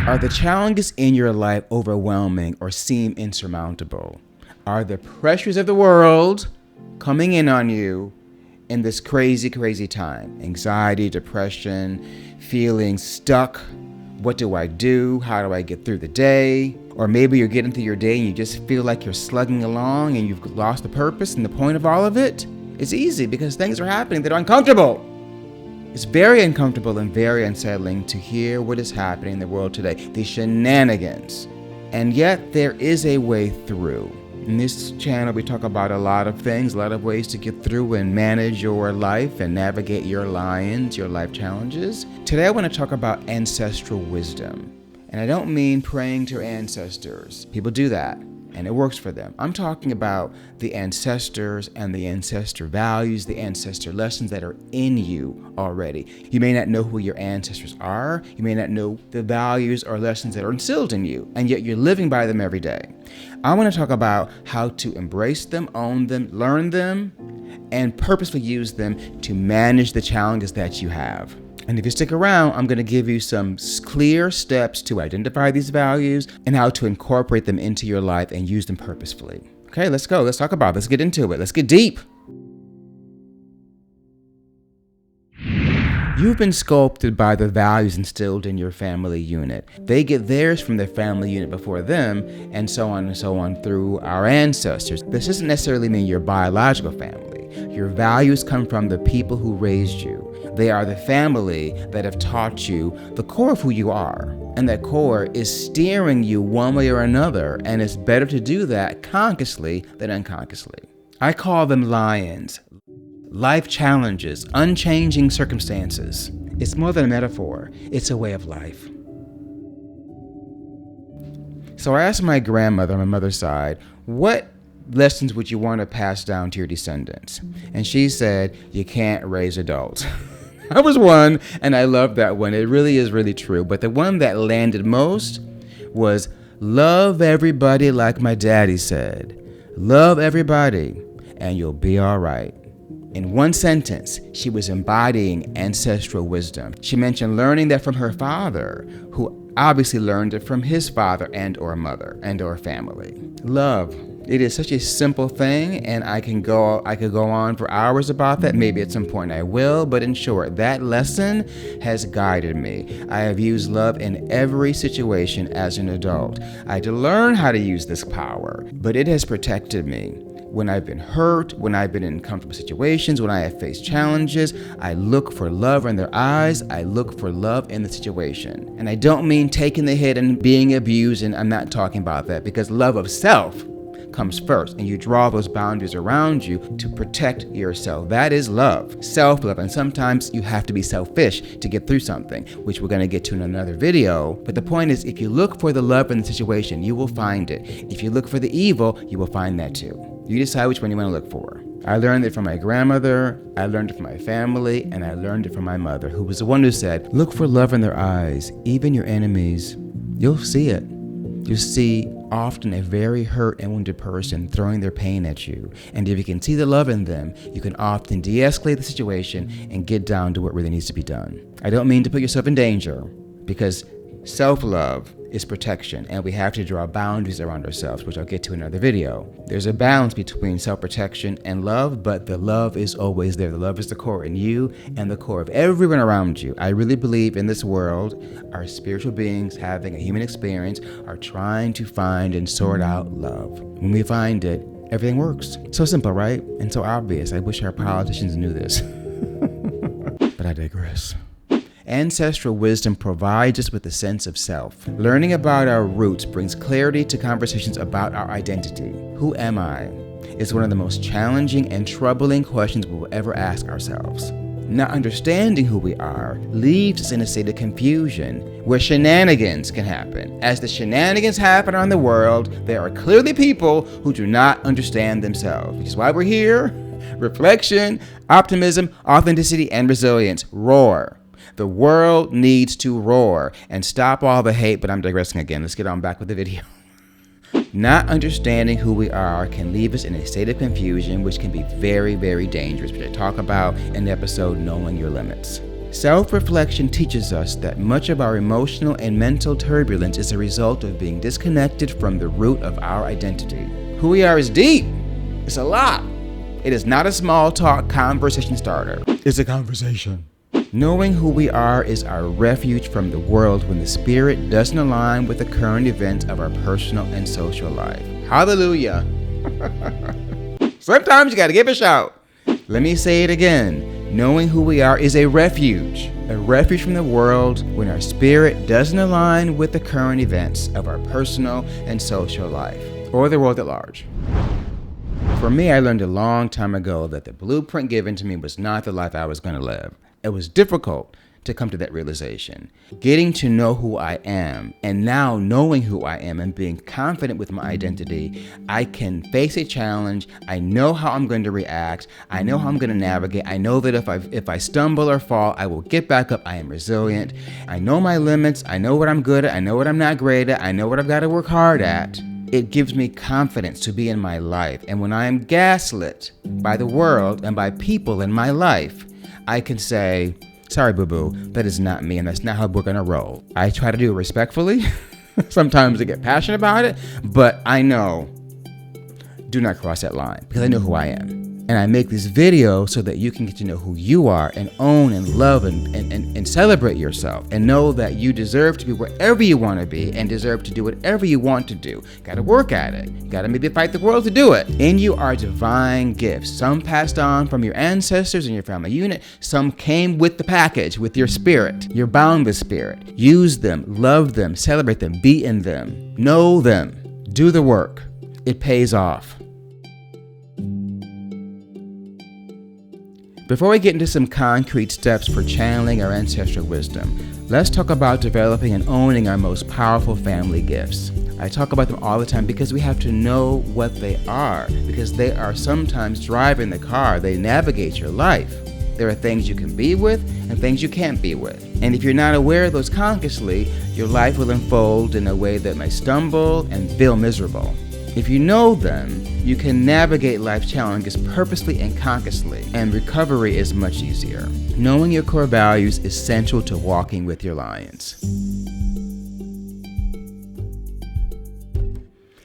Are the challenges in your life overwhelming or seem insurmountable? Are the pressures of the world coming in on you in this crazy, crazy time? Anxiety, depression, feeling stuck. What do I do? How do I get through the day? Or maybe you're getting through your day and you just feel like you're slugging along and you've lost the purpose and the point of all of it. It's easy because things are happening that are uncomfortable. It's very uncomfortable and very unsettling to hear what is happening in the world today, these shenanigans. And yet there is a way through. In this channel, we talk about a lot of things, a lot of ways to get through and manage your life and navigate your lions, your life challenges. Today, I want to talk about ancestral wisdom. And I don't mean praying to your ancestors. People do that, and it works for them. I'm talking about the ancestors and the ancestor values, the ancestor lessons that are in you already. You may not know who your ancestors are. You may not know the values or lessons that are instilled in you, and yet you're living by them every day. I want to talk about how to embrace them, own them, learn them, and purposefully use them to manage the challenges that you have. And if you stick around, I'm going to give you some clear steps to identify these values and how to incorporate them into your life and use them purposefully. Okay, let's go. Let's talk about it. Let's get into it. Let's get deep. You've been sculpted by the values instilled in your family unit. They get theirs from their family unit before them, and so on through our ancestors. This doesn't necessarily mean your biological family. Your values come from the people who raised you. They are the family that have taught you the core of who you are. And that core is steering you one way or another, and it's better to do that consciously than unconsciously. I call them lions. Life challenges, unchanging circumstances. It's more than a metaphor, it's a way of life. So I asked my grandmother on my mother's side, what lessons would you want to pass down to your descendants? And she said, you can't raise adults. I was one, and I love that one. It really is really true. But the one that landed most was love everybody like my daddy said. Love everybody, and you'll be all right. In one sentence, she was embodying ancestral wisdom. She mentioned learning that from her father, who obviously learned it from his father and or mother and or family. Love. It is such a simple thing, and I could go on for hours about that. Maybe at some point I will, but in short, that lesson has guided me. I have used love in every situation as an adult. I had to learn how to use this power, but it has protected me. When I've been hurt, when I've been in uncomfortable situations, when I have faced challenges, I look for love in their eyes. I look for love in the situation. And I don't mean taking the hit and being abused, and I'm not talking about that, because love of self comes first, and you draw those boundaries around you to protect yourself. That is love, self-love, and sometimes you have to be selfish to get through something, which we're going to get to in another video. But the point is, if you look for the love in the situation, you will find it. If you look for the evil, you will find that too. You decide which one you want to look for. I learned it from my grandmother, I learned it from my family, and I learned it from my mother, who was the one who said, look for love in their eyes, even your enemies. You'll see it. You see often a very hurt and wounded person throwing their pain at you. And if you can see the love in them, you can often de-escalate the situation and get down to what really needs to be done. I don't mean to put yourself in danger, because self-love is protection, and we have to draw boundaries around ourselves, which I'll get to in another video. There's a balance between self-protection and love, but the love is always there. The love is the core in you and the core of everyone around you. I really believe in this world, our spiritual beings having a human experience are trying to find and sort out love. When we find it, everything works. So simple, right? And so obvious. I wish our politicians knew this. But I digress. Ancestral wisdom provides us with a sense of self. Learning about our roots brings clarity to conversations about our identity. Who am I? Is one of the most challenging and troubling questions we will ever ask ourselves. Not understanding who we are leaves us in a state of confusion where shenanigans can happen. As the shenanigans happen around the world, there are clearly people who do not understand themselves, which is why we're here. Reflection, optimism, authenticity, and resilience. Roar. The world needs to roar and stop all the hate, but I'm digressing again. Let's get on back with the video. Not understanding who we are can leave us in a state of confusion, which can be very, very dangerous, which I talk about in the episode Knowing Your Limits. Self-reflection teaches us that much of our emotional and mental turbulence is a result of being disconnected from the root of our identity. Who we are is deep. It's a lot. It is not a small talk conversation starter. It's a conversation. Knowing who we are is our refuge from the world when the spirit doesn't align with the current events of our personal and social life. Hallelujah. Sometimes you got to give a shout. Let me say it again. Knowing who we are is a refuge from the world when our spirit doesn't align with the current events of our personal and social life, or the world at large. For me, I learned a long time ago that the blueprint given to me was not the life I was going to live. It was difficult to come to that realization. Getting to know who I am, and now knowing who I am and being confident with my identity, I can face a challenge. I know how I'm going to react. I know how I'm going to navigate. I know that if I stumble or fall, I will get back up. I am resilient. I know my limits. I know what I'm good at. I know what I'm not great at. I know what I've got to work hard at. It gives me confidence to be in my life. And when I am gaslit by the world and by people in my life, I can say, sorry, boo-boo, that is not me, and that's not how we're going to roll. I try to do it respectfully. Sometimes I get passionate about it, but I know, do not cross that line, because I know who I am. And I make this video so that you can get to know who you are and own and love and celebrate yourself and know that you deserve to be wherever you want to be and deserve to do whatever you want to do. Got to work at it. Got to maybe fight the world to do it. In you are divine gifts. Some passed on from your ancestors and your family unit. Some came with the package, with your spirit. You're bound with spirit. Use them, love them, celebrate them, be in them, know them, do the work. It pays off. Before we get into some concrete steps for channeling our ancestral wisdom, let's talk about developing and owning our most powerful family gifts. I talk about them all the time because we have to know what they are, because they are sometimes driving the car. They navigate your life. There are things you can be with and things you can't be with. And if you're not aware of those consciously, your life will unfold in a way that may stumble and feel miserable. If you know them, you can navigate life challenges purposely and consciously, and recovery is much easier. Knowing your core values is central to walking with your lions.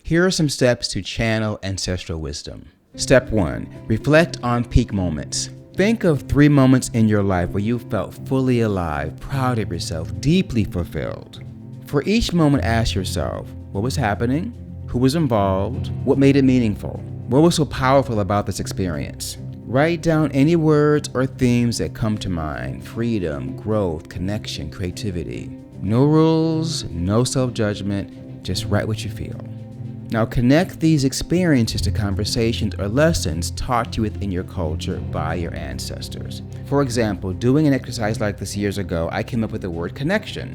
Here are some steps to channel ancestral wisdom. Step 1. Reflect on peak moments. Think of 3 moments in your life where you felt fully alive, proud of yourself, deeply fulfilled. For each moment, ask yourself, what was happening? Who was involved? What made it meaningful? What was so powerful about this experience? Write down any words or themes that come to mind: freedom, growth, connection, creativity. No rules, no self-judgment, just write what you feel. Now connect these experiences to conversations or lessons taught to you within your culture by your ancestors. For example, doing an exercise like this years ago, I came up with the word connection.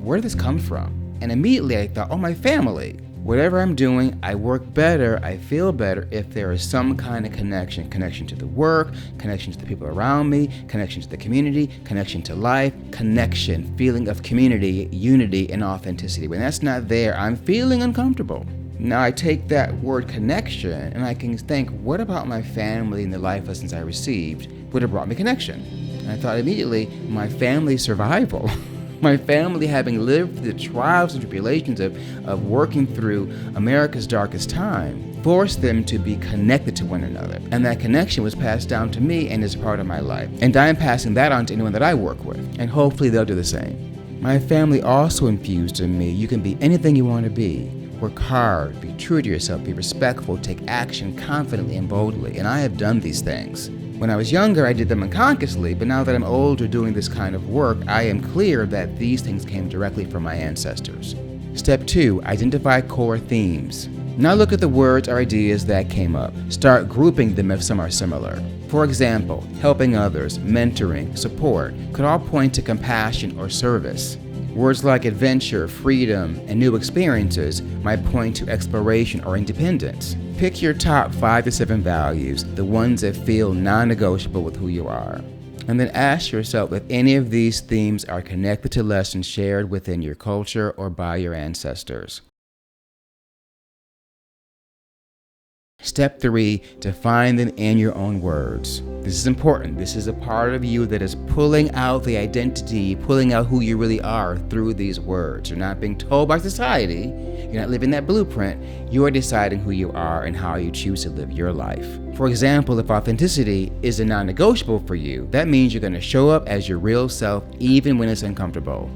Where did this come from? And immediately I thought, oh, my family. Whatever I'm doing, I work better, I feel better if there is some kind of connection. Connection to the work, connection to the people around me, connection to the community, connection to life, connection, feeling of community, unity, and authenticity. When that's not there, I'm feeling uncomfortable. Now I take that word connection and I can think, what about my family and the life lessons I received would have brought me connection? And I thought immediately, my family's survival. My family, having lived the trials and tribulations of working through America's darkest time, forced them to be connected to one another. And that connection was passed down to me and is a part of my life. And I am passing that on to anyone that I work with. And hopefully they'll do the same. My family also infused in me, you can be anything you want to be. Work hard, be true to yourself, be respectful, take action confidently and boldly. And I have done these things. When I was younger, I did them unconsciously, but now that I'm older doing this kind of work, I am clear that these things came directly from my ancestors. Step 2, identify core themes. Now look at the words or ideas that came up. Start grouping them if some are similar. For example, helping others, mentoring, support could all point to compassion or service. Words like adventure, freedom, and new experiences might point to exploration or independence. Pick your top 5 to 7 values, the ones that feel non-negotiable with who you are. And then ask yourself if any of these themes are connected to lessons shared within your culture or by your ancestors. Step 3, define them in your own words. This is important. This is a part of you that is pulling out the identity, pulling out who you really are through these words. You're not being told by society. You're not living that blueprint. You're deciding who you are and how you choose to live your life. For example, if authenticity is a non-negotiable for you, that means you're going to show up as your real self even when it's uncomfortable.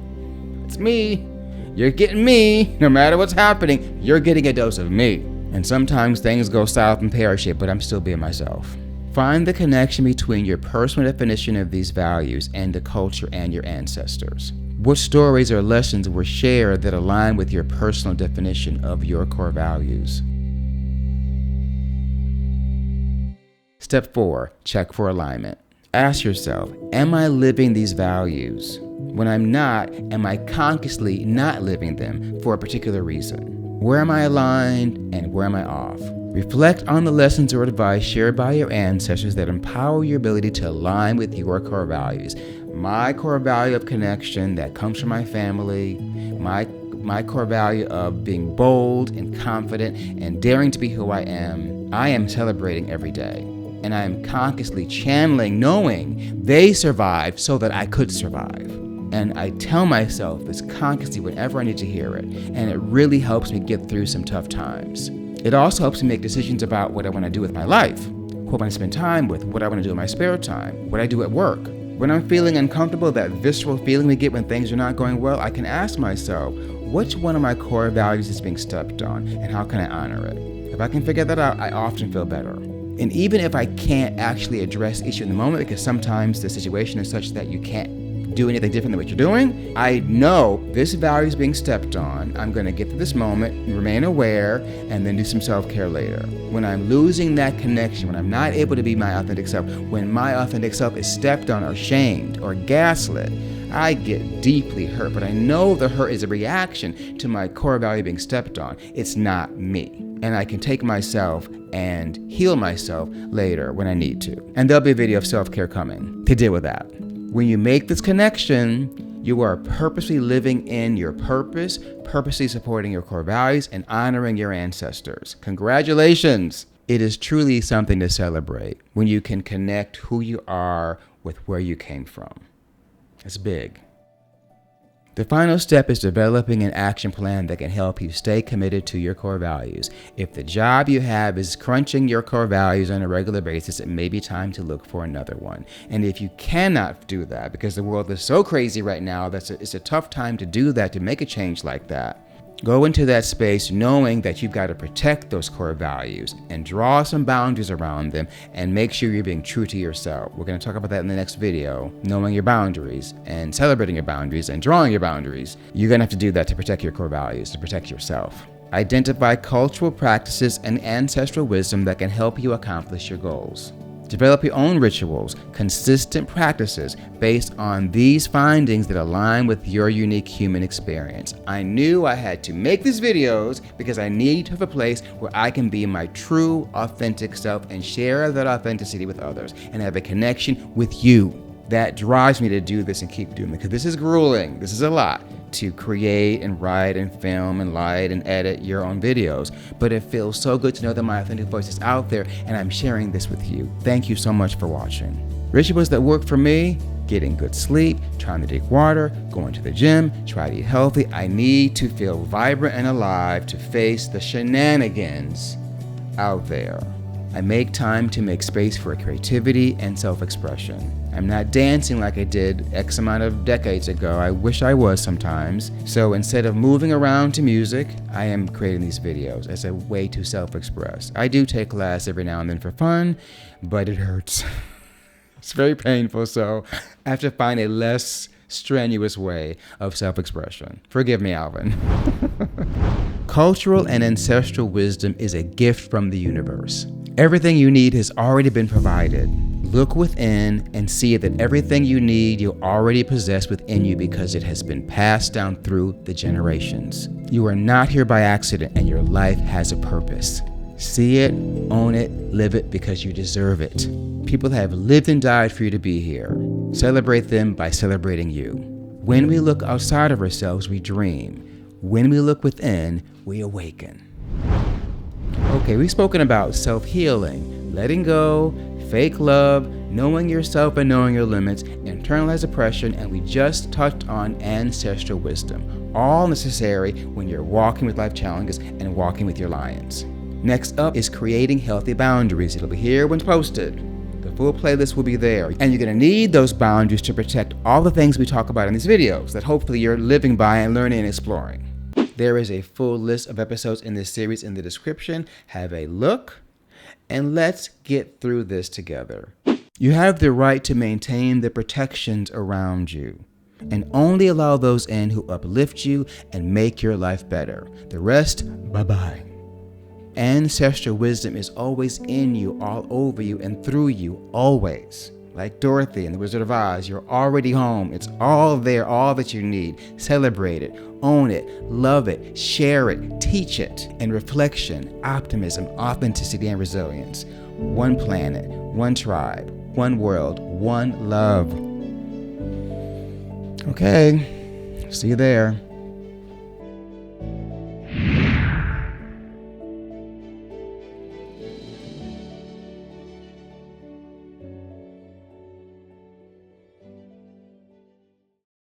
It's me. You're getting me. No matter what's happening, you're getting a dose of me. And sometimes things go south and pear-shaped, but I'm still being myself. Find the connection between your personal definition of these values and the culture and your ancestors. What stories or lessons were shared that align with your personal definition of your core values? Step 4, check for alignment. Ask yourself, am I living these values? When I'm not, am I consciously not living them for a particular reason? Where am I aligned and where am I off? Reflect on the lessons or advice shared by your ancestors that empower your ability to align with your core values. My core value of connection that comes from my family, my core value of being bold and confident and daring to be who I am celebrating every day. And I am consciously channeling, knowing they survived so that I could survive. And I tell myself this consciously whenever I need to hear it. And it really helps me get through some tough times. It also helps me make decisions about what I want to do with my life, who I want to spend time with, what I want to do in my spare time, what I do at work. When I'm feeling uncomfortable, that visceral feeling we get when things are not going well, I can ask myself, which one of my core values is being stepped on and how can I honor it? If I can figure that out, I often feel better. And even if I can't actually address the issue in the moment, because sometimes the situation is such that you can't do anything different than what you're doing, I know this value is being stepped on. I'm going to get to this moment, remain aware, and then do some self-care later. When I'm losing that connection, when I'm not able to be my authentic self, when my authentic self is stepped on or shamed or gaslit, I get deeply hurt. But I know the hurt is a reaction to my core value being stepped on. It's not me. And I can take myself and heal myself later when I need to. And there'll be a video of self-care coming to deal with that. When you make this connection, you are purposely living in your purpose, purposely supporting your core values, and honoring your ancestors. Congratulations! It is truly something to celebrate when you can connect who you are with where you came from. It's big. The final step is developing an action plan that can help you stay committed to your core values. If the job you have is crunching your core values on a regular basis, it may be time to look for another one. And if you cannot do that, because the world is so crazy right now, it's a tough time to do that, to make a change like that. Go into that space knowing that you've got to protect those core values and draw some boundaries around them and make sure you're being true to yourself. We're going to talk about that in the next video, knowing your boundaries and celebrating your boundaries and drawing your boundaries. You're going to have to do that to protect your core values, to protect yourself. Identify cultural practices and ancestral wisdom that can help you accomplish your goals. Develop your own rituals, consistent practices based on these findings that align with your unique human experience. I knew I had to make these videos because I need to have a place where I can be my true, authentic self and share that authenticity with others and have a connection with you. That drives me to do this and keep doing it, because this is grueling. This is a lot to create and write and film and light and edit your own videos. But it feels so good to know that my authentic voice is out there and I'm sharing this with you. Thank you so much for watching. Rituals that work for me: getting good sleep, trying to drink water, going to the gym, try to eat healthy. I need to feel vibrant and alive to face the shenanigans out there. I make time to make space for creativity and self-expression. I'm not dancing like I did X amount of decades ago. I wish I was sometimes. So instead of moving around to music, I am creating these videos as a way to self-express. I do take class every now and then for fun, but it hurts. It's very painful, so I have to find a less strenuous way of self-expression. Forgive me, Alvin. Cultural and ancestral wisdom is a gift from the universe. Everything you need has already been provided. Look within and see that everything you need you already possess within you because it has been passed down through the generations. You are not here by accident, and your life has a purpose. See it, own it, live it, because you deserve it. People have lived and died for you to be here. Celebrate them by celebrating you. When we look outside of ourselves, we dream. When we look within, we awaken. Okay, we've spoken about self-healing, letting go, fake love, knowing yourself and knowing your limits, internalized oppression, and we just touched on ancestral wisdom. All necessary when you're walking with life challenges and walking with your lions. Next up is creating healthy boundaries. It'll be here when posted. The full playlist will be there. And you're going to need those boundaries to protect all the things we talk about in these videos that hopefully you're living by and learning and exploring. There is a full list of episodes in this series in the description. Have a look, and let's get through this together. You have the right to maintain the protections around you, and only allow those in who uplift you and make your life better. The rest, bye-bye. Ancestral wisdom is always in you, all over you, and through you, always. Like Dorothy in The Wizard of Oz, you're already home. It's all there, all that you need. Celebrate it, own it, love it, share it, teach it. And reflection, optimism, authenticity, and resilience. One planet, one tribe, one world, one love. Okay, see you there.